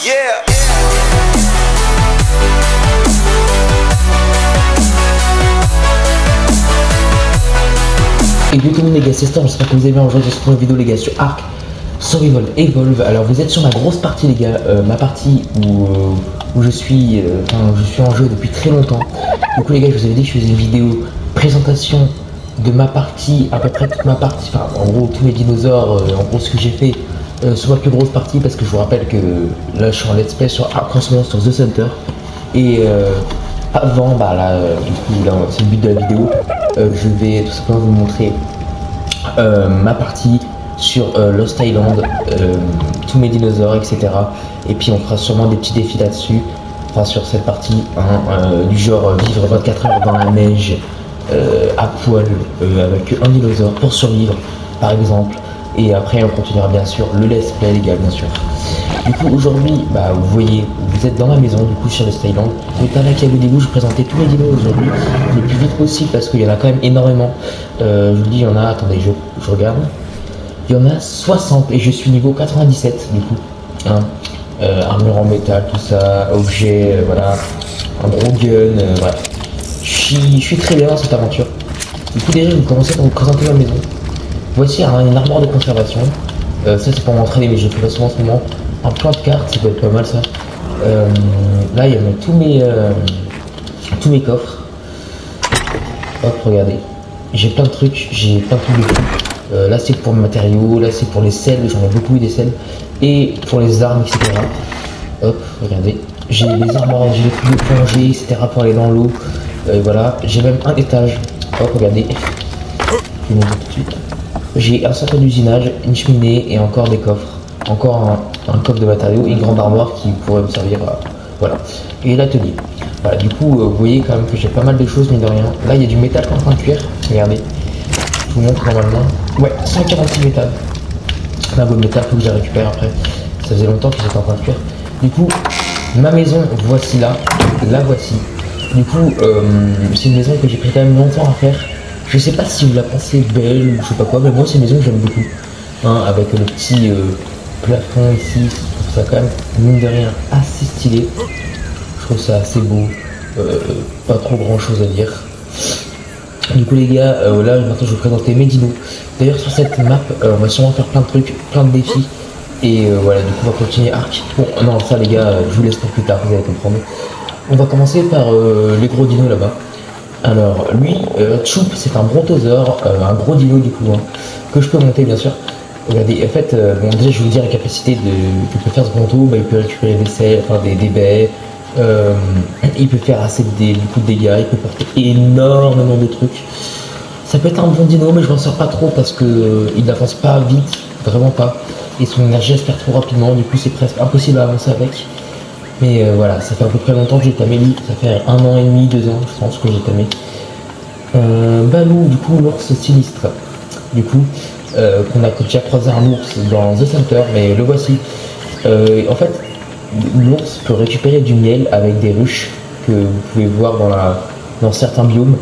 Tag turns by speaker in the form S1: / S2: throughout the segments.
S1: Et du coup les gars, c'est Storm, j'espère que vous allez bien. Aujourd'hui sur une vidéo les gars sur Ark Survival Evolve. Alors vous êtes sur ma grosse partie les gars, ma partie où je suis en jeu depuis très longtemps. Du coup les gars, je vous avais dit que je faisais une vidéo présentation de ma partie, à peu près toute ma partie, enfin en gros tous mes dinosaures, en gros ce que j'ai fait sur ma plus grosse partie, parce que je vous rappelle que là je suis en let's play sur Ark en ce moment sur The Center. Et avant, bah là, du coup là c'est le but de la vidéo, je vais tout simplement vous montrer ma partie sur Lost Island, tous mes dinosaures, etc. Et puis on fera sûrement des petits défis là-dessus, enfin sur cette partie, du genre vivre 24 heures dans la neige à poil avec un dinosaure pour survivre par exemple. Et après on continuera bien sûr le let's play les gars, bien sûr. Du coup aujourd'hui, bah vous voyez, vous êtes dans la maison du coup sur Lost Island. Étant là qu'il y a vidéo, je vais présenter tous les dinos aujourd'hui le plus vite possible parce qu'il y en a quand même énormément. Je vous dis, il y en a, attendez, je regarde. Il y en a 60 et je suis niveau 97 du coup. Hein. Armure en métal, tout ça, objets, voilà, un gros gun, bref. Je suis très bien dans cette aventure. Du coup déjà, je vais commencer par vous présenter ma maison. Voici une armoire de conservation. Ça c'est pour m'entraîner, mais je fais pas souvent en ce moment. Un plan de carte, ça peut être pas mal ça. Là il y a tous mes coffres. Hop, regardez. J'ai plein de trucs, de tout. Là c'est pour le matériau, là c'est pour les selles, j'en ai beaucoup eu des selles. Et pour les armes, etc. Hop, regardez. J'ai des armoires, j'ai des trucs de plongée, etc. pour aller dans l'eau. Voilà, j'ai même un étage. Hop, regardez. Je vous montre tout de suite. J'ai un centre d'usinage, une cheminée et encore des coffres. Encore un coffre de matériaux et une grande armoire qui pourrait me servir, voilà. Et l'atelier. Voilà, du coup, vous voyez quand même que j'ai pas mal de choses, mine de rien. Là, il y a du métal qui est en train de cuire. Regardez. Je vous montre normalement. Ouais, 146 métal. Un beau métal, faut que je la récupère après. Ça faisait longtemps que j'étais en train de cuire. Du coup, ma maison, voici là. La voici. Du coup, c'est une maison que j'ai pris quand même longtemps à faire. Je sais pas si vous la pensez belle ou je sais pas quoi, mais moi c'est une maison que j'aime beaucoup. Hein, avec le petit plafond ici, je trouve ça quand même, mine de rien, assez stylé. Je trouve ça assez beau, pas trop grand chose à dire. Du coup les gars, là maintenant je vais vous présenter mes dinos. D'ailleurs sur cette map, on va sûrement faire plein de trucs, plein de défis. Et voilà, du coup on va continuer Ark. Bon, non ça les gars, je vous laisse pour plus tard, vous allez comprendre. On va commencer par les gros dinos là-bas. Alors lui, Choup, c'est un brontosaure, un gros dino du coup, hein, que je peux monter bien sûr. Regardez, en fait, bon déjà je vais vous dire la capacité que peut faire ce bronto, bah, il peut récupérer des selles, enfin des baies, il peut faire assez beaucoup de dégâts, il peut porter énormément de trucs. Ça peut être un bon dino, mais je m'en sors pas trop parce que il n'avance pas vite, vraiment pas, et son énergie elle se perd trop rapidement, du coup c'est presque impossible à avancer avec. Mais voilà, ça fait à peu près longtemps que j'ai tamé lui, ça fait 1 an et demi, 2 ans je pense que j'ai tamé. Balou, du coup l'ours sinistre, du coup, qu'on a déjà croisé un ours dans The Center, mais le voici. En fait, l'ours peut récupérer du miel avec des ruches que vous pouvez voir dans certains biomes.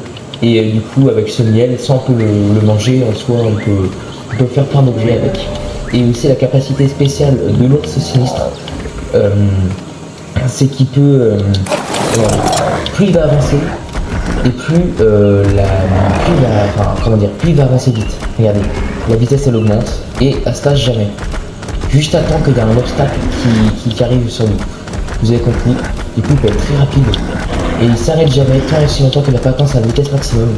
S1: Et du coup avec ce miel, sans on peut le manger en soi, on peut faire plein d'objets avec. Et aussi la capacité spéciale de l'ours sinistre. C'est qu'il peut, plus il va avancer et plus il va avancer vite. Regardez, la vitesse elle augmente et à ce âge jamais. Juste à temps qu'il y a un obstacle qui arrive sur lui. Vous avez compris. Du coup il peut être très rapide et il s'arrête jamais tant et si longtemps qu'il n'a pas atteint sa vitesse maximum.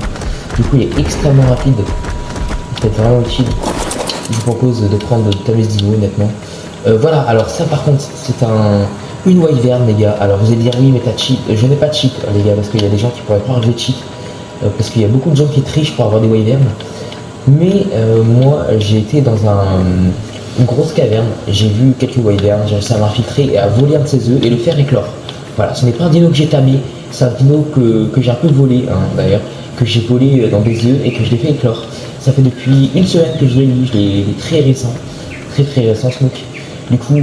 S1: Du coup il est extrêmement rapide. C'est vraiment utile. Je vous propose de prendre Tamis Dino honnêtement. Voilà, alors ça par contre c'est une wyvern les gars. Alors vous allez dire oui mais t'as cheat. Je n'ai pas de cheat les gars parce qu'il y a des gens qui pourraient croire que j'ai cheat, parce qu'il y a beaucoup de gens qui trichent pour avoir des wyverns. Mais moi j'ai été dans une grosse caverne, j'ai vu quelques wyverns, j'ai réussi à m'infiltrer et à voler un de ses œufs et le faire éclore. Voilà, ce n'est pas un dino que j'ai tamé, c'est un dino que j'ai un peu volé hein, d'ailleurs, que j'ai volé dans des œufs et que je l'ai fait éclore. Ça fait depuis une semaine que je l'ai lu, il est très récent, très récent ce mook. Du coup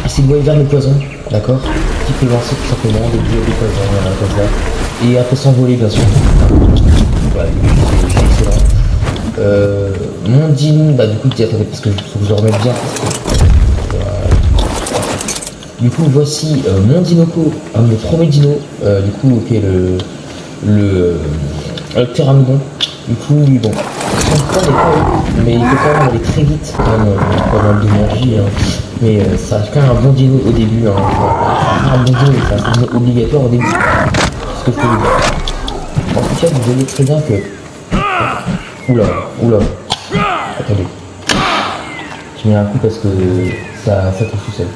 S1: c'est une wyvern de poison, d'accord, qui peut lancer tout simplement des billets de poison, voilà, comme ça. Et après s'envoler bien sûr. Voilà, c'est excellent. Mon dino, bah du coup, attendez, parce que je faut que je le remette bien. Voilà. Du coup, voici mon Dinoco, un de mes premiers dinos, du coup, qui est le pteranodon. Du coup, lui, bon, son poids n'est pas haut, mais il peut quand même aller très vite, quand même, pas mal d'énergie, hein. Mais ça reste quand même un bon dino au début, hein. Enfin, un bon dino, mais ça reste un dino obligatoire au début. C'est ce que je peux vous dire. En tout cas, vous voyez très bien que... Oula, attendez. Je mets un coup parce que ça touche tout seul.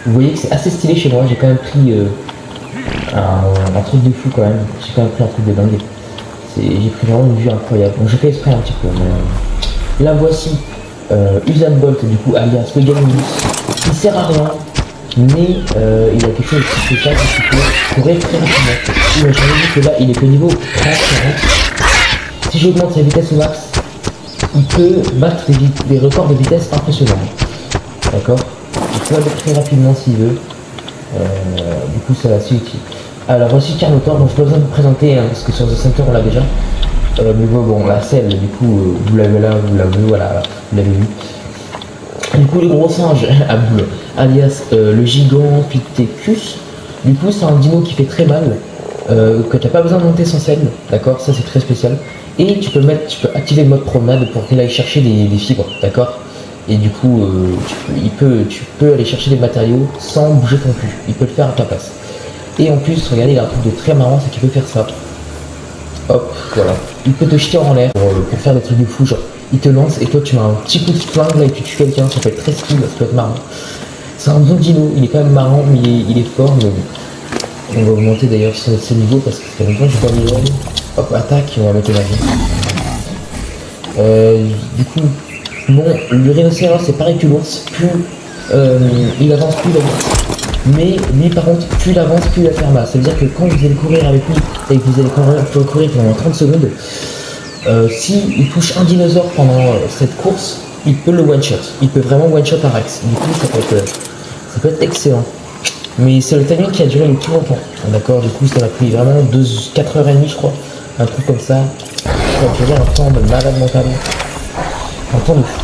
S1: Vous voyez que c'est assez stylé chez moi, j'ai quand même pris un truc de fou quand même. J'ai quand même pris un truc de dingue. J'ai pris vraiment une vue incroyable. Donc j'ai fait exprès un petit peu. Mais... Là voici Usain Bolt, du coup alias Megaminus. Il sert à rien, mais il a quelque chose de spécial qui peut courir très rapidement. J'avais vu que là il est au niveau 30-40. Si j'augmente sa vitesse au max, il peut battre des records de vitesse impressionnants. D'accord? Il peut aller très rapidement s'il veut. Du coup, c'est assez utile. Alors, voici Carnotaur, donc je n'ai pas besoin de vous présenter, hein, parce que sur The Center, on l'a déjà. Mais bon, la selle, du coup, vous l'avez là, vous l'avez, voilà, vous l'avez vu. Du coup, le gros singe à boule, alias le Gigantopithecus. Du coup, c'est un dino qui fait très mal, que tu n'as pas besoin de monter sans selle, d'accord? Ça, c'est très spécial. Et tu peux activer le mode promenade pour qu'il aille chercher des fibres, d'accord? Et du coup, tu peux aller chercher des matériaux sans bouger ton cul. Il peut le faire à ta place. Et en plus, regardez, il a un truc de très marrant, c'est qu'il peut faire ça. Hop, voilà. Il peut te jeter en l'air pour faire des trucs de fou, genre il te lance et toi tu mets un petit coup de flingue là et tu tues quelqu'un, ça peut être très skill, ça peut être marrant. C'est un bon dino, il est quand même marrant, mais il est fort. Mais on va augmenter d'ailleurs ce niveau parce que ça fait longtemps que j'ai pas mis l'œil. Hop, attaque, on va mettre l'énergie. Du coup, bon, le rhinocéros c'est pareil que l'ours, plus il avance, plus il avance. Mais lui par contre, plus il avance, plus il va faire mal. Ça veut dire que quand vous allez courir avec lui et que vous allez courir pendant 30 secondes, s'il touche un dinosaure pendant cette course, il peut le one-shot. Il peut vraiment one-shot un Rex. Du coup, ça peut être excellent. Mais c'est le timing qui a duré le plus longtemps. D'accord, du coup, ça m'a pris vraiment 4h30, je crois. Un truc comme ça. Ça a duré un temps de malade mental. Un temps de fou.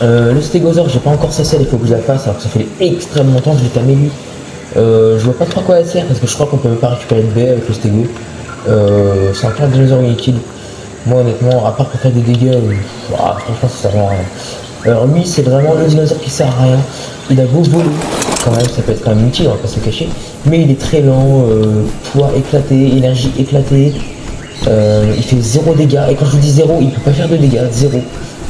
S1: Le stégosaure, j'ai pas encore sa selle, il faut que je la fasse, alors que ça fait extrêmement longtemps que je l'ai tamé lui. Je vois pas trop à quoi elle sert parce que je crois qu'on peut même pas récupérer de baie avec le stégo. C'est un dinosaure inutile. Moi honnêtement, à part pour faire des dégâts, franchement ça sert à rien. Alors lui c'est vraiment le dinosaure qui sert à rien. Il a beau voler, quand même, ça peut être quand même utile, on va pas se le cacher. Mais il est très lent, poids éclaté, énergie éclatée. Il fait 0 dégâts, et quand je vous dis 0, il peut pas faire de dégâts, 0.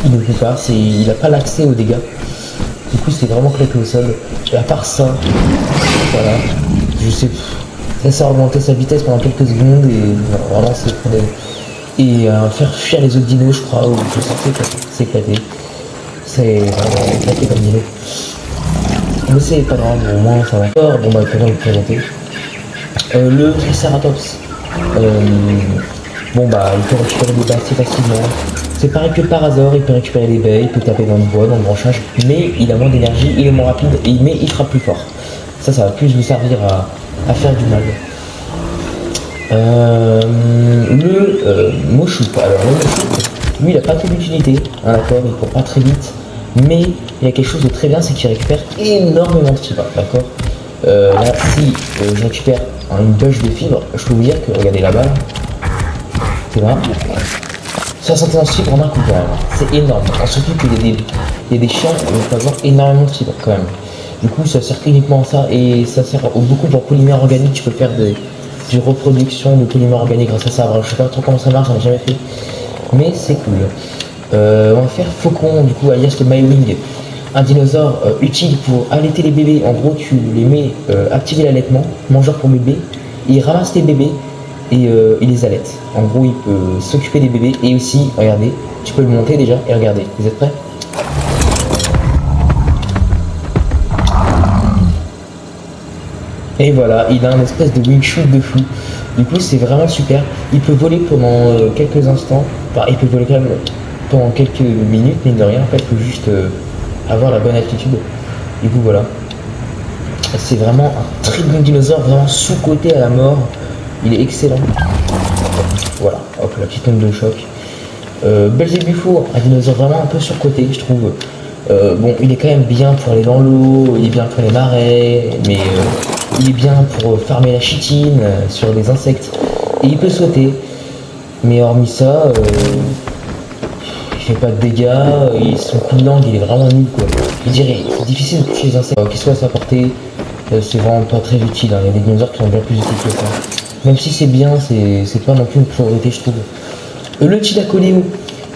S1: Il ne peut pas, il n'a pas l'accès aux dégâts. Du coup c'est vraiment claqué au sol. Et à part ça, voilà, je sais, ça sert à augmenter sa vitesse pendant quelques secondes et vraiment c'est et faire fuir les autres dinos je crois, ou je sais c'est éclaté. C'est vraiment éclaté comme dino. Mais c'est pas grave, au moins ça va. Bon bah comment le présenter. Le Triceratops. Bon bah il peut récupérer des baies assez facilement. C'est pareil que par hasard, il peut récupérer les baies, il peut taper dans le bois, dans le branchage, mais il a moins d'énergie, il est moins rapide, mais il frappe plus fort. Ça va plus vous servir à faire du mal. Le Mochou. Alors le Mochou, lui il a pas trop d'utilité, hein, d'accord, il court pas très vite, mais il y a quelque chose de très bien, c'est qu'il récupère énormément de fibres, d'accord. Là si je récupère une bush de fibres, je peux vous dire que, regardez là-bas, c'est vrai. 71 fibres en un coup quand même, c'est énorme. Surtout qu'il y a des chiens où on peut avoir énormément de fibres quand même. Du coup ça sert uniquement à ça et ça sert beaucoup pour polymère organique. Tu peux faire des reproductions de polymère organique grâce à ça. Alors, je sais pas trop comment ça marche, j'en ai jamais fait. Mais c'est cool. On va faire Faucon, du coup alias le Maiwing. Un dinosaure utile pour allaiter les bébés. En gros tu les mets activer l'allaitement, mangeur pour bébé. Il ramasse les bébés. Et il les allaite. En gros, il peut s'occuper des bébés et aussi, regardez, tu peux le monter déjà et regardez. Vous êtes prêts? Et voilà, il a un espèce de wing shoot de fou. Du coup, c'est vraiment super. Il peut voler pendant quelques instants. Enfin, il peut voler quand même pendant quelques minutes, mine de rien. En fait, il faut juste avoir la bonne altitude. Du coup, voilà. C'est vraiment un très bon dinosaure, vraiment sous-coté à la mort. Il est excellent. Voilà, hop, la petite onde de choc. Belzébufour, un dinosaure vraiment un peu surcoté, je trouve. Bon, il est quand même bien pour aller dans l'eau, il est bien pour les marais, mais il est bien pour farmer la chitine sur les insectes. Et il peut sauter. Mais hormis ça, il fait pas de dégâts, et son coup de langue il est vraiment nul quoi. Je dirais, c'est difficile de toucher les insectes. Qu'ils soient à sa portée, c'est vraiment pas très utile. Hein. Il y a des dinosaures qui sont bien plus utiles que ça. Même si c'est bien, c'est pas non plus une priorité je trouve. Le Thylacoleo,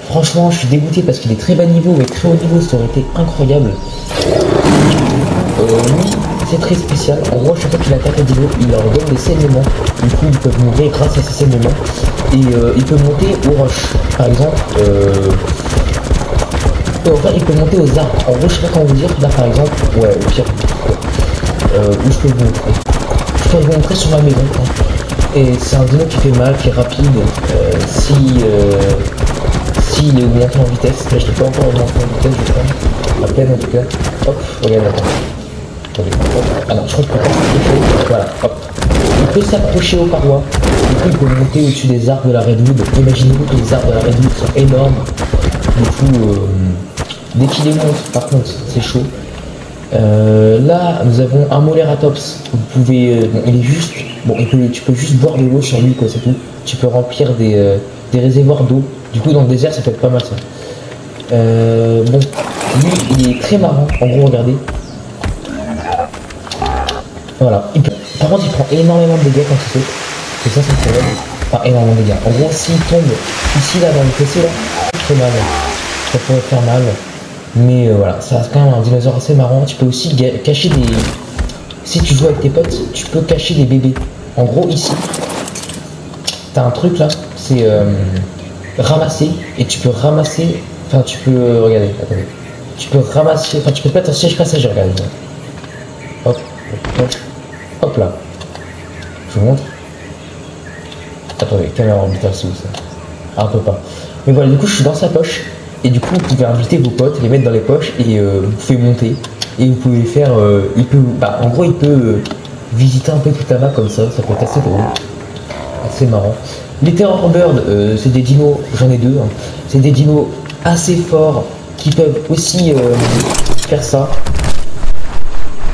S1: franchement je suis dégoûté parce qu'il est très bas niveau, mais très haut niveau ça aurait été incroyable. Lui, c'est très spécial. En gros, chaque fois qu'il attaque un dino, il leur donne des saignements. Du coup, ils peuvent mourir grâce à ces saignements. Et il peut monter aux roches. Par exemple, enfin, il peut monter aux arbres. En gros, je sais pas comment vous dire. Là, par exemple, ouais, au pire, où je peux vous montrer. Je peux vous montrer sur ma maison. Hein. Et c'est un dino qui fait mal, qui est rapide. S'il est augmenté en vitesse, là je l'ai pas encore augmenté en vitesse, je crois. À peine en tout cas. Hop, regarde, attends. Ah non, je crois que peut être voilà, hop. Il peut s'approcher aux parois. Du coup, il peut monter au-dessus des arbres de la Redwood. Imaginez-vous que les arbres de la Redwood sont énormes. Du coup, dès qu'il les monte, par contre, c'est chaud. Là, nous avons un Moleratops. Vous pouvez, bon, il est juste, bon, tu peux juste boire de l'eau sur lui, quoi, c'est tout. Tu peux remplir des réservoirs d'eau. Du coup, dans le désert, ça peut être pas mal ça. Bon, lui, il est très marrant. En gros, regardez. Voilà. Par contre, il prend énormément de dégâts quand il saute. C'est ça, c'est le problème. Enfin, énormément de dégâts. En gros, s'il tombe ici, là, dans le PC, là, c'est très mal. Ça pourrait faire mal. Mais voilà, ça reste quand même un dinosaure assez marrant. Tu peux aussi cacher des... Si tu joues avec tes potes, tu peux cacher des bébés. En gros, ici, t'as un truc là, c'est ramasser. Et tu peux ramasser... Enfin, tu peux... regardez, attendez. Tu peux ramasser... Enfin, tu peux mettre un siège passager, regardez. Hop, hop, hop là. Je vous montre. Attendez, caméra orbitale, c'est où ça? Ah, on peut pas. Mais voilà, du coup, je suis dans sa poche. Et du coup, vous pouvez inviter vos potes, les mettre dans les poches et vous pouvez monter. Et vous pouvez faire... il peut... Bah, en gros, il peut visiter un peu toute la map comme ça. Ça peut être assez drôle. Assez marrant. Les Terror Bird, c'est des dinos... J'en ai deux. Hein. C'est des dinos assez forts qui peuvent aussi faire ça.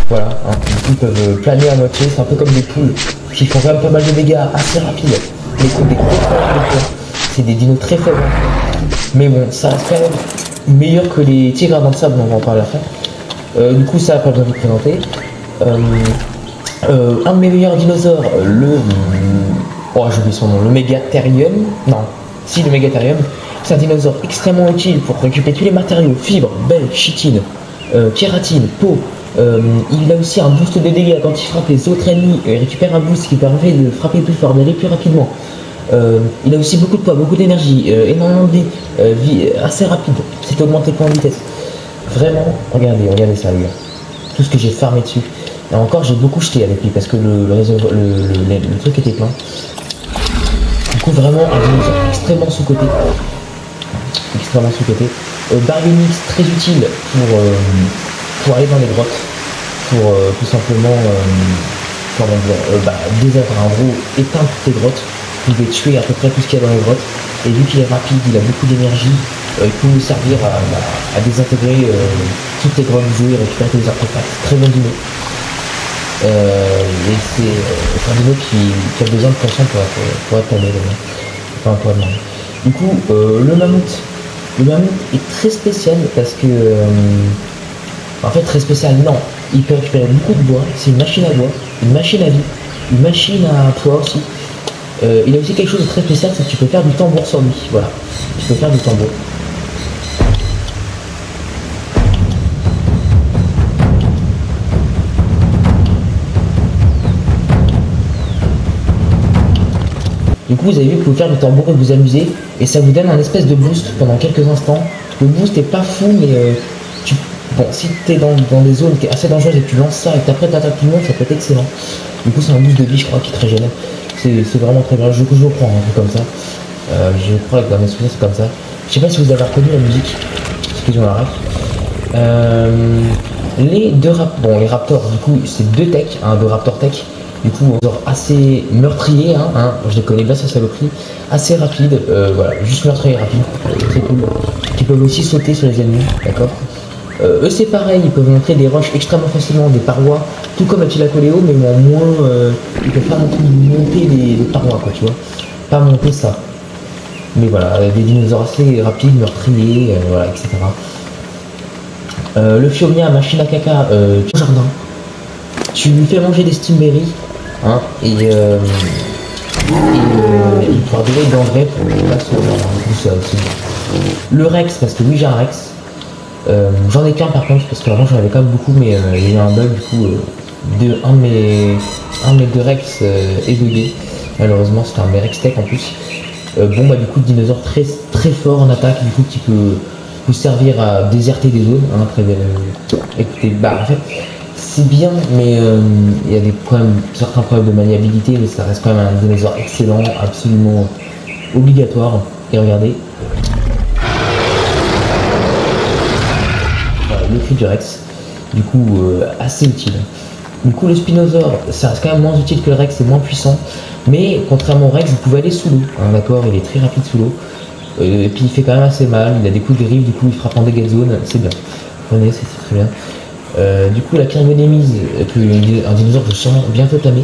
S1: Voilà. Hein. Ils peuvent planer à moitié. C'est un peu comme des poules qui font quand même pas mal de dégâts assez rapides. Mais c'est des gros problèmes de poids. C'est des dinos très faibles. Mais bon, ça reste quand même meilleur que les tigres dans le sable, on va en parler après. Du coup, ça n'a pas besoin de vous présenter. Un de mes meilleurs dinosaures, oh, j'ai oublié son nom, le Megatherium. Non, si, le Megatherium. C'est un dinosaure extrêmement utile pour récupérer tous les matériaux, fibres, baies, chitine, kératine, peau. Il a aussi un boost de dégâts quand il frappe les autres ennemis. Il récupère un boost qui permet de frapper plus fort, d'aller plus rapidement. Il a aussi beaucoup de poids, beaucoup d'énergie, énormément de vie assez rapide. C'est augmenté point de vitesse. Vraiment, regardez ça les gars. Tout ce que j'ai farmé dessus. Et encore j'ai beaucoup jeté avec lui parce que le truc était plein. Du coup vraiment un dinosaure extrêmement sous-côté. Extrêmement sous-côté. Baryonyx très utile pour aller dans les grottes. Pour tout simplement comment dire, désordre en gros, éteindre toutes les grottes. Vous pouvez tuer à peu près tout ce qu'il y a dans les grottes. Et vu qu'il est rapide, il a beaucoup d'énergie, il peut vous servir à désintégrer toutes les grottes du jeu et récupérer tous les artefacts. Très bon dino. Et c'est un dino qui a besoin de poissons pour être taillé. Enfin, pour être marré. Du coup, le mammouth. Le mammouth est très spécial parce que... en fait, très spécial, non. Il peut récupérer beaucoup de bois. C'est une machine à bois, une machine à vie, une machine à poids aussi. Il a aussi quelque chose de très spécial, c'est que tu peux faire du tambour sur lui. Voilà, tu peux faire du tambour. Du coup, vous avez vu que vous pouvez faire du tambour et vous amuser, et ça vous donne un espèce de boost pendant quelques instants. Le boost n'est pas fou, mais bon, si tu es dans des zones qui est assez dangereuses et que tu lances ça et que après tu attaques tout le monde, ça peut être excellent. Du coup, c'est un boost de vie, je crois, qui est très gênant. C'est vraiment très bien. Je reprends un peu comme ça. Je crois que dans mes souvenirs, c'est comme ça. Je sais pas si vous avez reconnu la musique. Excusez-moi la ref. Les deux raptors. Bon, les raptors, du coup, c'est deux techs, deux raptors tech. Du coup, genre assez meurtrier, je les connais bien, ça saloperie. Assez rapide, voilà, juste meurtrier rapide. Très cool. Qui peuvent aussi sauter sur les ennemis, d'accord. Eux c'est pareil, ils peuvent montrer des roches extrêmement facilement, des parois, tout comme Atilacoléo, mais en moins, ils peuvent pas non plus monter les parois, quoi, tu vois. Pas monter ça. Mais voilà, des dinosaures assez rapides, meurtriers, voilà, etc. Le Fiomia, machine à caca, au jardin. Tu lui fais manger des Steamberries, hein, et il pourra donner d'engrais pour qu'il passe au jardin. Tout ça aussi. Le Rex, parce que oui, j'ai un Rex. J'en ai qu'un par contre, parce qu'avant j'en avais quand même beaucoup, mais il y a eu un bug du coup. Un de mes deux Rex est bugué. Malheureusement, c'était un de mes Rex Tech en plus. Bon, bah, du coup, le dinosaure très fort en attaque, du coup, qui peut vous servir à déserter des zones. Hein, écoutez, bah, en fait, c'est bien, mais il y a certains problèmes de maniabilité, mais ça reste quand même un dinosaure excellent, absolument obligatoire. Et regardez. Voilà, le cri du Rex, du coup, assez utile. Du coup, le Spinosaure, ça reste quand même moins utile que le Rex, c'est moins puissant. Mais contrairement au Rex, vous pouvez aller sous l'eau. Hein, d'accord, il est très rapide sous l'eau. Et puis il fait quand même assez mal. Il a des coups de griffe, du coup il frappe en dégâts de zone. C'est bien. Prenez, c'est très bien. Du coup, la Chirimonémise, un dinosaure que je sens bientôt tamé.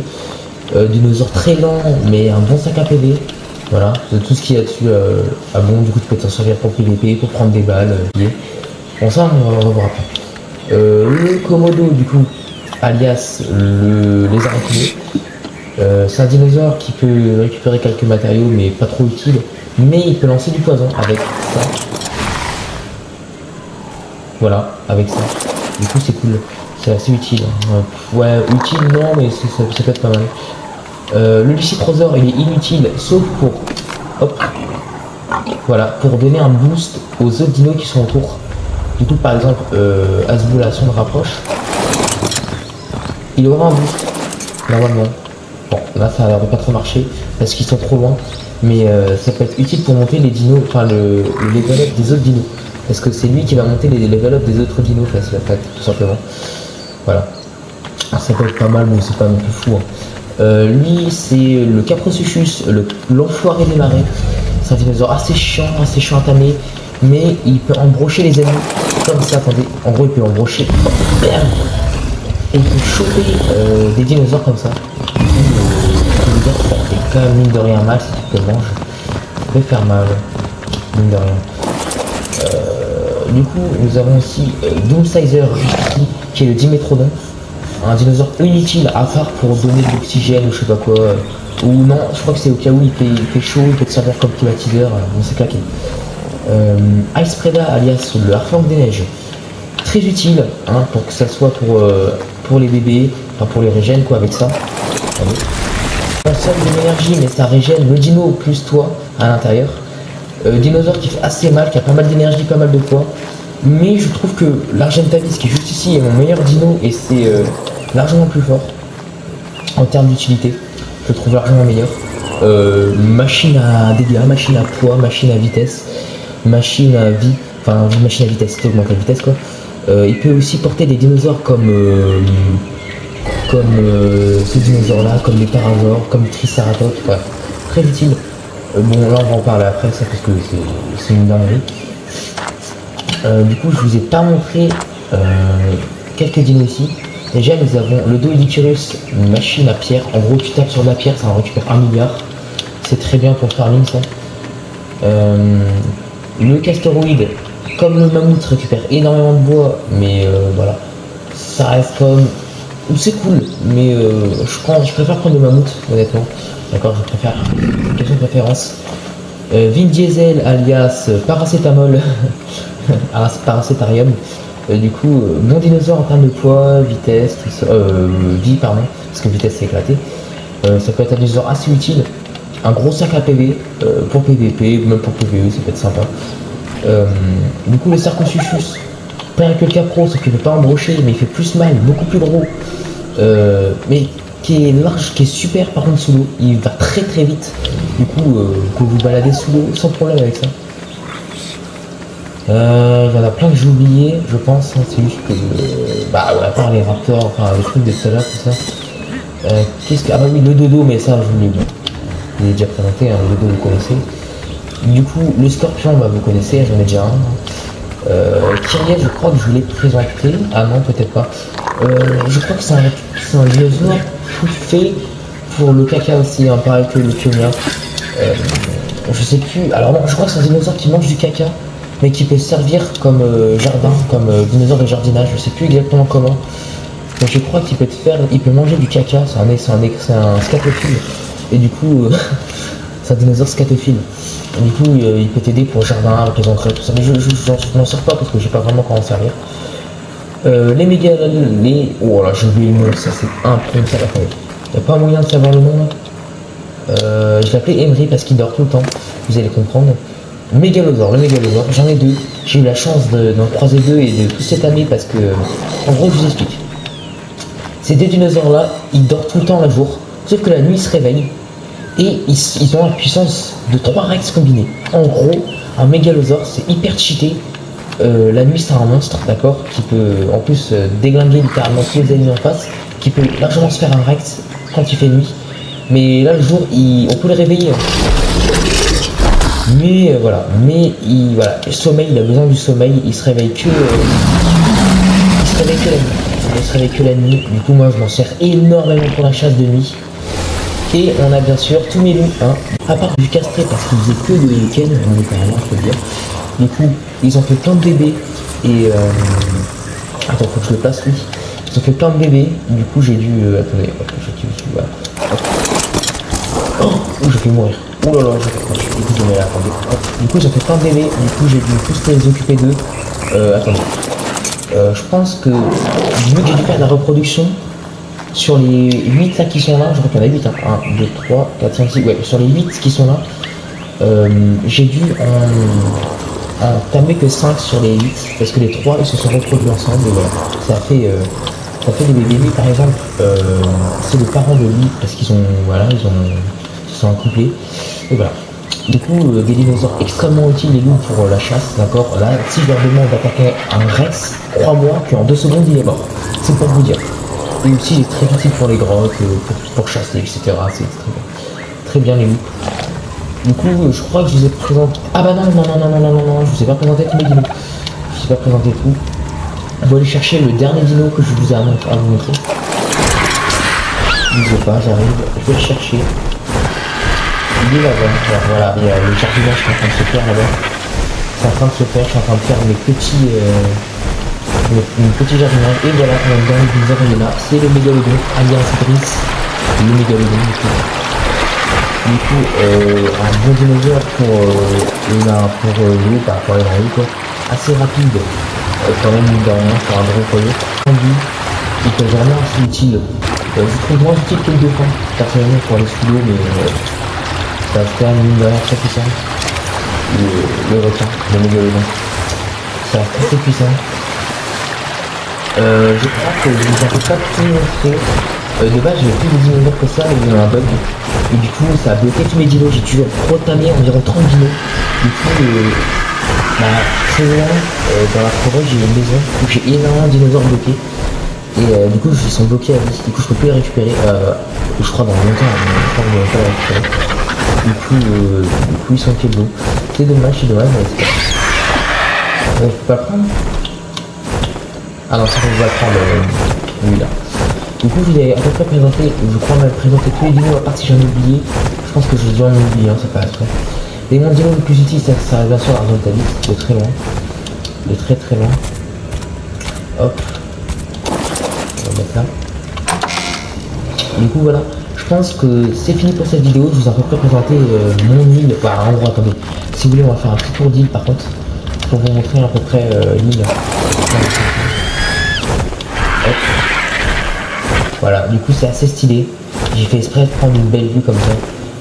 S1: Dinosaure très lent, mais un bon sac à PV. Voilà, tout ce qu'il y a dessus. Ah bon, du coup, tu peux t'en servir pour PVP, pour prendre des balles. Bon, ça, on va revoir après. Le Komodo, du coup, alias le lézard éculé. C'est un dinosaure qui peut récupérer quelques matériaux, mais pas trop utile. Mais il peut lancer du poison avec ça. Voilà, avec ça. Du coup, c'est cool. C'est assez utile. Ouais, utile, non, mais ça peut être pas mal. Le Lucitrosaure, il est inutile, sauf pour... Hop. Voilà, pour donner un boost aux autres dinos qui sont autour. Du coup, par exemple, Asbou, là, si on le rapproche, il aura un boost, normalement. Bon, là, ça a l'air de pas trop marcher, parce qu'ils sont trop loin. Mais ça peut être utile pour monter les dinos, enfin le level up des autres dinos. Parce que c'est lui qui va monter les level up des autres dinos facile à attaque, tout simplement. Voilà. Ça peut être pas mal, mais c'est pas non plus fou. Hein. Lui, c'est le Caprosuchus, l'enfoiré des marais. C'est un dinosaure assez chiant à tamer. Mais il peut embrocher les ennemis comme ça, attendez. En gros, il peut embrocher. Et il peut choper des dinosaures comme ça. Ça fait quand même mine de rien mal si tu te manges. Ça peut faire mal, mine de rien. Du coup, nous avons aussi Doomsizer qui est le Dimétrodon. Un dinosaure inutile à part pour donner de l'oxygène ou je sais pas quoi. Ou non, je crois que c'est au cas où il fait chaud, il peut te servir comme climatiseur, on s'est claqué. Ice Preda alias le Harfang des Neiges. Très utile, hein, pour que ça soit pour les bébés, enfin pour les régènes quoi avec ça. Ça consomme de l'énergie mais ça régène le dino plus toi à l'intérieur. Dinosaure qui fait assez mal, qui a pas mal d'énergie, pas mal de poids. Mais je trouve que l'Argentavis qui est juste ici est mon meilleur dino et c'est largement plus fort en termes d'utilité. Je le trouve largement meilleur. Machine à dégâts, machine à poids, machine à vitesse, machine à vie, enfin machine à vitesse, c'est augmente la vitesse quoi. Il peut aussi porter des dinosaures comme ce dinosaure là, comme les parasaures, comme le Triceratops, ouais, très utile. Bon là on va en parler après ça parce que c'est une dinguerie. Du coup je vous ai pas montré quelques dinos ici. Déjà nous avons le Doedicurus, une machine à pierre. En gros tu tapes sur de la pierre, ça en récupère 1 milliard. C'est très bien pour le farming ça. Le Castoroid, comme le mammouth, récupère énormément de bois, mais voilà. Ça reste comme... C'est cool, mais je préfère prendre le mammouth, honnêtement. D'accord, je préfère. Question de préférence. Vin Diesel alias Paracétamol, Paracétarium. Du coup, bon dinosaure en termes de poids, vitesse, tout ça, vie, pardon, parce que vitesse c'est éclaté. Ça peut être un dinosaure assez utile. Un gros sac à PV, pour PVP, même pour PVE, ça peut être sympa. Du coup, le Sarcosuchus, pas que le Capro, sauf qu'il ne peut pas embrocher, mais il fait plus mal, beaucoup plus gros. Mais qui est large, qui est super par contre sous l'eau, il va très très vite. Du coup, que vous baladez sous l'eau sans problème avec ça. Il y en a plein que j'ai oublié, je pense. Hein, c'est juste que, bah ouais, à part les raptors, enfin les trucs de tout à l'heure, tout ça. Qu'est-ce que... Ah bah oui, le dodo, mais ça, je vous l'ai dit. Je l'ai déjà présenté, hein, le dodo, vous connaissez. Du coup, le scorpion, bah vous connaissez, j'en ai déjà un. Kyriev, je crois que je l'ai présenté. Ah non, peut-être pas. Je crois que c'est un dinosaure fait pour le caca aussi, hein, pareil que le pionnier. Je sais plus. Alors non, je crois que c'est un dinosaure qui mange du caca, mais qui peut servir comme jardin, comme dinosaure de jardinage. Je sais plus exactement comment. Donc je crois qu'il peut il peut manger du caca. C'est un scatophile. Et du coup, c'est un dinosaure scatophile. Et du coup, il peut t'aider pour le jardin, avec les entrées, tout ça. Mais je n'en sors pas parce que je sais pas vraiment comment servir. Les méga, oh là, j'ai oublié le nom. Ça c'est imprononçable. Il n'y a pas moyen de savoir le nom. Je l'appelais Emery parce qu'il dort tout le temps. Vous allez comprendre. Le mégalosaure, j'en ai deux. J'ai eu la chance d'en croiser deux et de tout cette année parce que, en gros, je vous explique. Ces deux dinosaures-là, ils dorment tout le temps la jour, sauf que la nuit, ils se réveillent et ils ont la puissance de 3 Rex combinés. En gros, un mégalosaure, c'est hyper cheaté. La nuit, c'est un monstre, d'accord, qui peut en plus déglinguer littéralement tous les ennemis en face, qui peut largement se faire un Rex quand il fait nuit. Mais là, le jour, on peut le réveiller. Mais voilà, voilà, le sommeil, il a besoin du sommeil, il se réveille que la nuit. Du coup, moi, je m'en sers énormément pour la chasse de nuit. Et on a bien sûr tous mes loups, hein, à part du castré parce qu'ils faisaient que de week-end, on est par là, je peux dire. Du coup, ils ont fait plein de bébés et attends, faut que je le place, oui. Ils ont fait plein de bébés, du coup j'ai dû attendez, hop, je tue dessus, voilà. Oh, je vais mourir. Oh là là, du coup je mets là, attendez. Hop. Du coup j'ai fait plein de bébés, du coup j'ai dû tous les occuper d'eux. Attendez. Je pense que vu que j'ai dû faire de la reproduction sur les 8 là qui sont là, je crois qu'il y en a 8, hein. 1, 2, 3, 4, 5, 6, ouais, sur les 8 qui sont là, j'ai dû en tamer que 5 sur les 8 parce que les 3 ils se sont reproduits ensemble et voilà, ça fait des bébés. Par exemple, c'est le parent de lui parce qu'ils sont, voilà, ils sont accouplés et voilà. Du coup, des dinosaures extrêmement utiles les loups pour la chasse, d'accord. Là, si je leur demande d'attaquer un Rex, crois-moi qu'en 2 secondes il est mort. C'est pour vous dire. Et aussi, il est très utile pour les grottes, pour chasser, etc. C'est très bien les loups. Du coup, je crois que je vous ai présenté. Ah bah non, je vous ai pas présenté tous les dinos. Je vous ai pas présenté tout. On va aller chercher le dernier dino que je vous ai à vous montrer. Je ne sais pas, j'arrive, je vais le chercher. Il est là-bas, voilà, il y a le jardinage qui est en train de se faire là-bas. C'est en train de se faire, je suis en train de faire mes petits jardinages. Et voilà, mon dernier dinosaure il est là, c'est le mégalodon, alias Brice, le mégalodon du coup. Du coup, un bon dinosaure pour l'eau, par rapport à l'eau, quoi. Assez rapide, quand même, mine de rien, pour un gros projet. Il peut vraiment assez utile. Je trouve moins utile que le dauphin, personnellement, pour aller sous l'eau, mais ça se termine mine de rien très puissant. Le requin, le mégalodon. Ça reste très puissant. Je crois que je ne peux pas tout montrer. De base, j'avais plus de dinosaures que ça, il y a eu un bug. Et du coup, ça a bloqué tous mes dinos. J'ai dû retamer environ 30 dinos. Du coup, très loin, dans la forêt, j'ai une maison où j'ai énormément de dinosaures bloqués. Et du coup, ils sont bloqués à vie. Du coup, je peux plus les récupérer. Je crois dans longtemps, je crois que je ne vais pas les récupérer. Du coup, ils sont pieds de l'eau. C'est dommage, mais c'est pas. Je peux pas le prendre. Ah non, ça, je vais le prendre. Lui là. Du coup, je vous ai à peu près présenté, je crois même présenter tous les dinos, à part si j'en ai oublié. Je pense que je dois en oublier, hein, ça passe après. Les mon dino le plus utile, ça reste bien sûr l'Argentavis, de très loin. De très très loin. Hop. On va mettre là. Du coup, voilà. Je pense que c'est fini pour cette vidéo. Je vous ai à peu près présenté mon île. Enfin, en gros, attendez. Si vous voulez, on va faire un petit tour d'île par contre. Pour vous montrer à peu près l'île. Hop. Voilà, du coup c'est assez stylé. J'ai fait exprès de prendre une belle vue comme ça.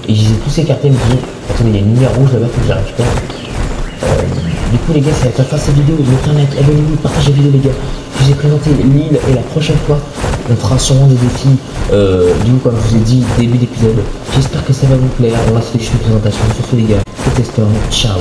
S1: Et je les ai tous écartés, me dit, attendez, il y a une lumière rouge là-bas, faut que je la récupère. Du coup les gars, ça va être la fin de cette vidéo. Mettez un like, abonnez-vous, partagez la vidéo les gars. Je vous ai présenté l'île et la prochaine fois, on fera sûrement des défis. Du coup, comme je vous ai dit, début d'épisode. J'espère que ça va vous plaire. On va se faire une présentation. Sur ce les gars, c'était Storm, ciao.